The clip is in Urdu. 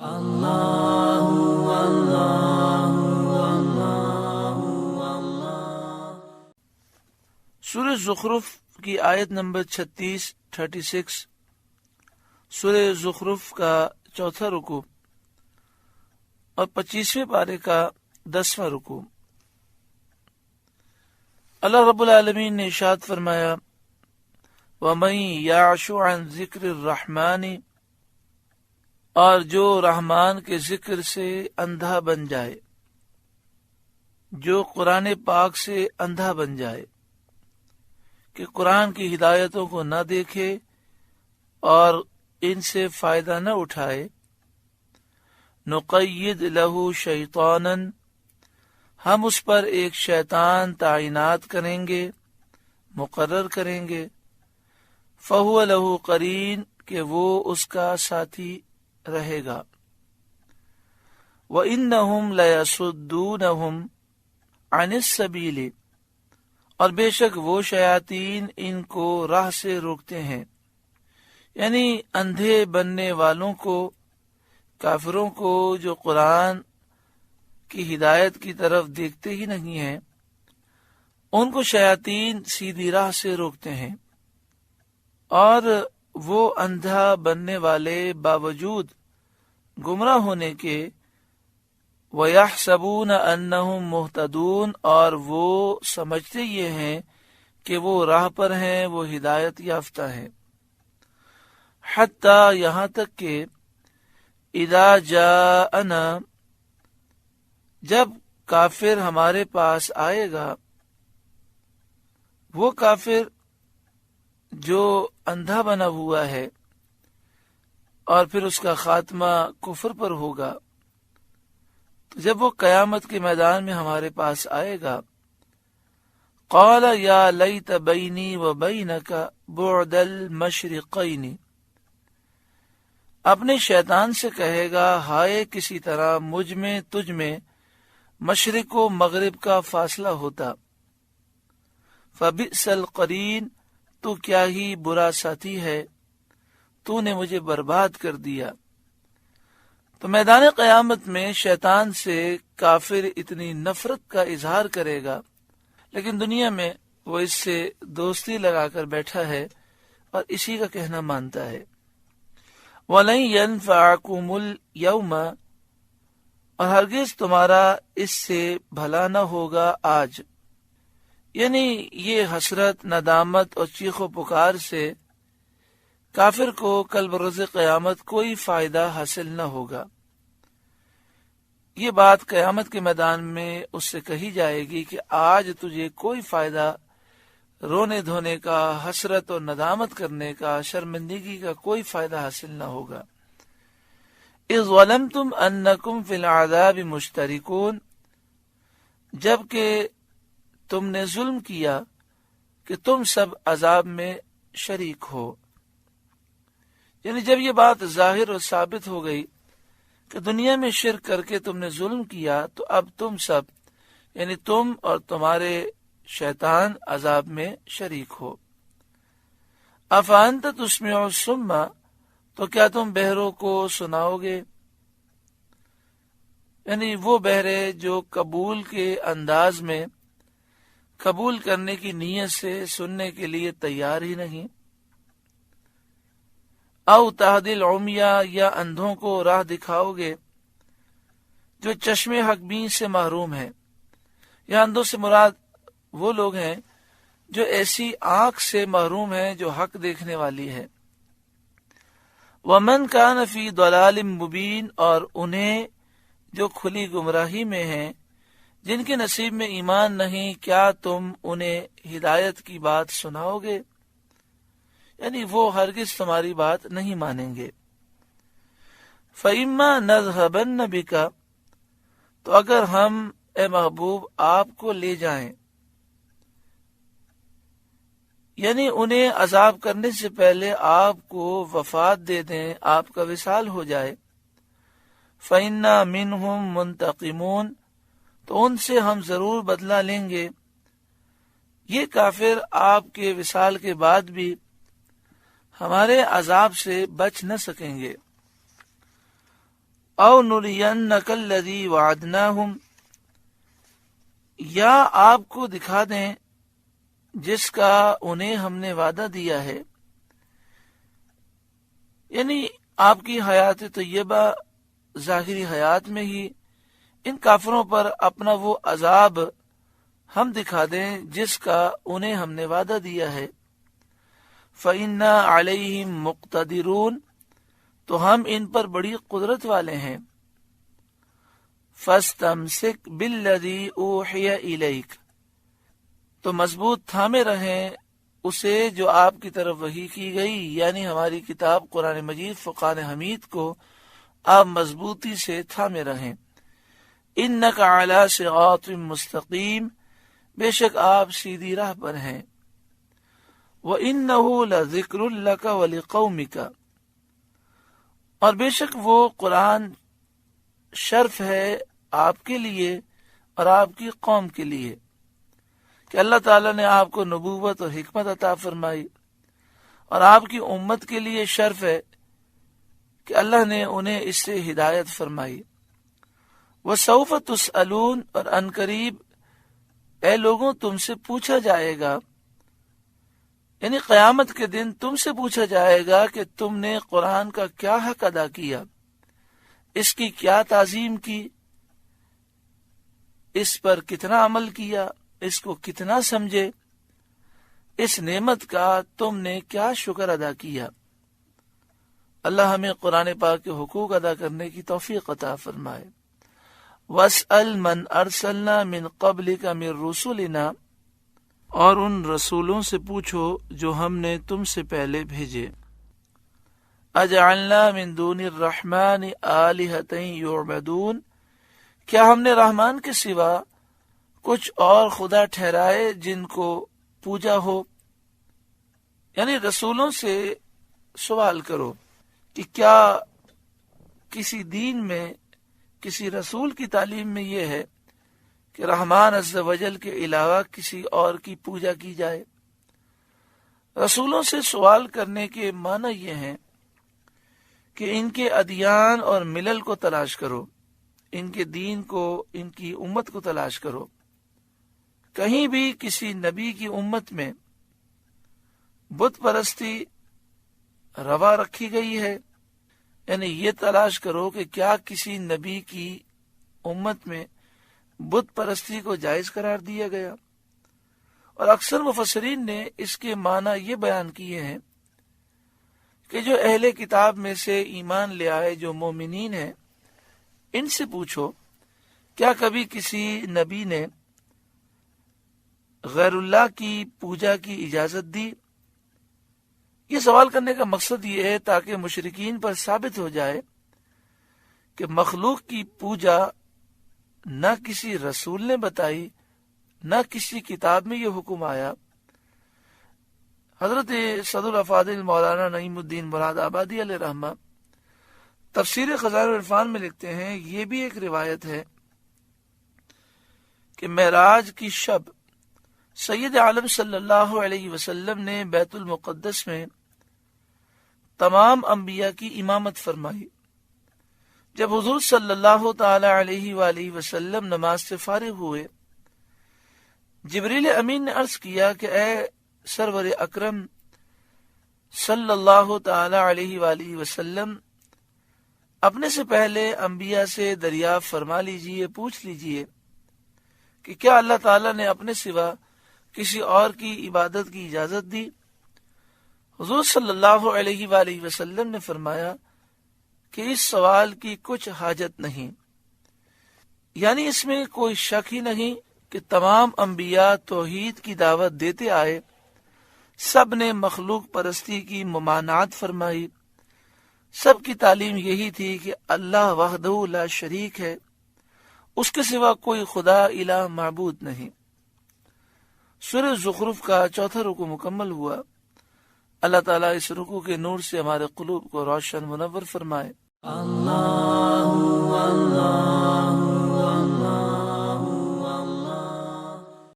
سورہ زخرف کی آیت نمبر 36 سورہ زخرف کا چوتھا رکوع اور 25ویں پارے کا 10واں رکوع۔ اللہ رب العالمین نے ارشاد فرمایا وَمَن يَعْشُ عَن ذِكْرِ الرَّحْمَنِ، اور جو رحمان کے ذکر سے اندھا بن جائے، جو قرآن پاک سے اندھا بن جائے کہ قرآن کی ہدایتوں کو نہ دیکھے اور ان سے فائدہ نہ اٹھائے، نقید لہ شیطانا، ہم اس پر ایک شیطان تعینات کریں گے، مقرر کریں گے، فہو لہ قرین، کہ وہ اس کا ساتھی رہے گا، وَإِنَّهُمْ لَيَصُدُّونَهُمْ عَنِ السَّبِيلِ، اور بے شک وہ شیاطین ان کو راہ سے روکتے ہیں، یعنی اندھے بننے والوں کو، کافروں کو جو قرآن کی ہدایت کی طرف دیکھتے ہی نہیں ہیں، ان کو شیاطین سیدھی راہ سے روکتے ہیں، اور وہ اندھا بننے والے باوجود گمراہ ہونے کے وَيَحْسَبُونَ أَنَّهُمْ مُهْتَدُونَ، اور وہ سمجھتے یہ ہیں کہ وہ راہ پر ہیں، وہ ہدایت یافتہ ہیں، حتیٰ یہاں تک کہ اذا جاءنا، جب کافر ہمارے پاس آئے گا، وہ کافر جو اندھا بنا ہوا ہے اور پھر اس کا خاتمہ کفر پر ہوگا، تو جب وہ قیامت کے میدان میں ہمارے پاس آئے گا، قال یا لیت بینی و بینک بعد المشرقین، اپنے شیطان سے کہے گا ہائے کسی طرح مجھ میں تجھ میں مشرق و مغرب کا فاصلہ ہوتا، فبئس القرین، تو کیا ہی برا ساتھی ہے، تو نے مجھے برباد کر دیا۔ تو میدان قیامت میں شیطان سے کافر اتنی نفرت کا اظہار کرے گا، لیکن دنیا میں وہ اس سے دوستی لگا کر بیٹھا ہے اور اسی کا کہنا مانتا ہے۔ وَلَن يَنفَعَكُمُ الْيَوْمَ، اور ہرگز تمہارا اس سے بھلا نہ ہوگا آج، یعنی یہ حسرت، ندامت اور چیخ و پکار سے کافر کو کل بروز قیامت کوئی فائدہ حاصل نہ ہوگا۔ یہ بات قیامت کے میدان میں اس سے کہی جائے گی کہ آج تجھے کوئی فائدہ رونے دھونے کا، حسرت اور ندامت کرنے کا، شرمندگی کا کوئی فائدہ حاصل نہ ہوگا۔ اذ ظلمتم انکم فی العذاب مشترکون، جبکہ تم نے ظلم کیا کہ تم سب عذاب میں شریک ہو، یعنی جب یہ بات ظاہر اور ثابت ہو گئی کہ دنیا میں شرک کر کے تم نے ظلم کیا، تو اب تم سب یعنی تم اور تمہارے شیطان عذاب میں شریک ہو۔ افانت تسمع الصم، تو کیا تم بہروں کو سناؤ گے، یعنی وہ بہرے جو قبول کے انداز میں، قبول کرنے کی نیت سے سننے کے لیے تیار ہی نہیں۔ او تہدی العمیٰ، یا اندھوں کو راہ دکھاؤ گے جو چشم حق بین سے محروم ہیں، یا اندھوں سے مراد وہ لوگ ہیں جو ایسی آنکھ سے محروم ہیں جو حق دیکھنے والی ہے۔ وَمَنْ كَانَ فِي ضَلَالٍ مُبِينٍ، اور انہیں جو کھلی گمراہی میں ہیں، جن کے نصیب میں ایمان نہیں، کیا تم انہیں ہدایت کی بات سناؤ گے، یعنی وہ ہرگز تمہاری بات نہیں مانیں گے۔ فَإِمَّا نَذْهَبَنَّ بِكَ، تو اگر ہم اے محبوب آپ کو لے جائیں، یعنی انہیں عذاب کرنے سے پہلے آپ کو وفات دے دیں، آپ کا وصال ہو جائے، فَإِنَّا مِنْهُمْ مُنْتَقِمُونَ، تو ان سے ہم ضرور بدلہ لیں گے۔ یہ کافر آپ کے وصال کے بعد بھی ہمارے عذاب سے بچ نہ سکیں گے، او نرینک الذی وعدناہم، یا آپ کو دکھا دیں جس کا انہیں ہم نے وعدہ دیا ہے، یعنی آپ کی حیات طیبہ ظاہری حیات میں ہی ان کافروں پر اپنا وہ عذاب ہم دکھا دیں جس کا انہیں ہم نے وعدہ دیا ہے، فَإِنَّا عَلَيْهِمْ مُقْتَدِرُونَ، تو ہم ان پر بڑی قدرت والے ہیں، فَاسْتَمْسِكْ بِالَّذِي أُوحِيَ إِلَيْكَ، تو مضبوط تھامے رہیں اسے جو آپ کی طرف وحی کی گئی، یعنی ہماری کتاب قرآن مجید فرقان حمید کو آپ مضبوطی سے تھامے رہیں، اِنَّكَ عَلَى صِرَاطٍ مُسْتَقِيمٍ، بے شک آپ سیدھی راہ پر ہیں، وَإِنَّهُ لَذِكْرٌ لَكَ وَلِقَوْمِكَ، اور بے شک وہ قرآن شرف ہے آپ کے لیے اور آپ کی قوم کے لیے، کہ اللہ تعالیٰ نے آپ کو نبوت اور حکمت عطا فرمائی، اور آپ کی امت کے لیے شرف ہے کہ اللہ نے انہیں اس سے ہدایت فرمائی۔ وَسَوْفَ تُسْأَلُونَ، اور ان قریب اے لوگوں تم سے پوچھا جائے گا، یعنی قیامت کے دن تم سے پوچھا جائے گا کہ تم نے قرآن کا کیا حق ادا کیا، اس کی کیا تعظیم کی، اس پر کتنا عمل کیا، اس کو کتنا سمجھے، اس نعمت کا تم نے کیا شکر ادا کیا۔ اللہ ہمیں قرآن پاک کے حقوق ادا کرنے کی توفیق عطا فرمائے۔ وَاسْأَلْ مَنْ أَرْسَلْنَا مِنْ قَبْلِكَ مِنْ رُسُلِنَا، اور ان رسولوں سے پوچھو جو ہم نے تم سے پہلے بھیجے۔ اجعلنا من دون الرحمن آلہۃ یعبدون، کیا ہم نے رحمان کے سوا کچھ اور خدا ٹھہرائے جن کو پوجا ہو؟ یعنی رسولوں سے سوال کرو کہ کیا کسی دین میں، کسی رسول کی تعلیم میں یہ ہے کہ رحمان عز و جل کے علاوہ کسی اور کی پوجا کی جائے؟ رسولوں سے سوال کرنے کے معنی یہ ہیں کہ ان کے ادیان اور ملل کو تلاش کرو، ان کے دین کو، ان کی امت کو تلاش کرو۔ کہیں بھی کسی نبی کی امت میں بت پرستی روا رکھی گئی ہے؟ یعنی یہ تلاش کرو کہ کیا کسی نبی کی امت میں بت پرستی کو جائز قرار دیا گیا؟ اور اکثر مفسرین نے اس کے معنی یہ بیان کیے ہیں کہ جو اہل کتاب میں سے ایمان لے آئے، جو مومنین ہیں، ان سے پوچھو کیا کبھی کسی نبی نے غیر اللہ کی پوجا کی اجازت دی؟ یہ سوال کرنے کا مقصد یہ ہے تاکہ مشرکین پر ثابت ہو جائے کہ مخلوق کی پوجا نہ کسی رسول نے بتائی، نہ کسی کتاب میں یہ حکم آیا۔ حضرت صدر الافاضل مولانا نعیم الدین مراد آبادی علیہ رحمہ تفسیر خزائن العرفان میں لکھتے ہیں، یہ بھی ایک روایت ہے کہ معراج کی شب سید عالم صلی اللہ علیہ وسلم نے بیت المقدس میں تمام انبیاء کی امامت فرمائی۔ جب حضور صلی اللہ تعالی علیہ وآلہ وسلم نماز سے فارغ ہوئے، جبریل امین نے عرض کیا کہ اے سرور اکرم صلی اللہ تعالی علیہ وآلہ وسلم، اپنے سے پہلے انبیاء سے دریافت فرما لیجئے، پوچھ لیجئے کہ کیا اللہ تعالیٰ نے اپنے سوا کسی اور کی عبادت کی اجازت دی؟ حضور صلی اللہ علیہ وآلہ وسلم نے فرمایا کہ اس سوال کی کچھ حاجت نہیں، یعنی اس میں کوئی شک ہی نہیں کہ تمام انبیاء توحید کی دعوت دیتے آئے، سب نے مخلوق پرستی کی ممانعت فرمائی، سب کی تعلیم یہی تھی کہ اللہ وحدہ لا شریک ہے، اس کے سوا کوئی خدا الہ معبود نہیں۔ سورہ زخرف کا 4واں رکوع مکمل ہوا۔ اللہ تعالیٰ اس رکوع کے نور سے ہمارے قلوب کو روشن منور فرمائے۔ اللہ اللہ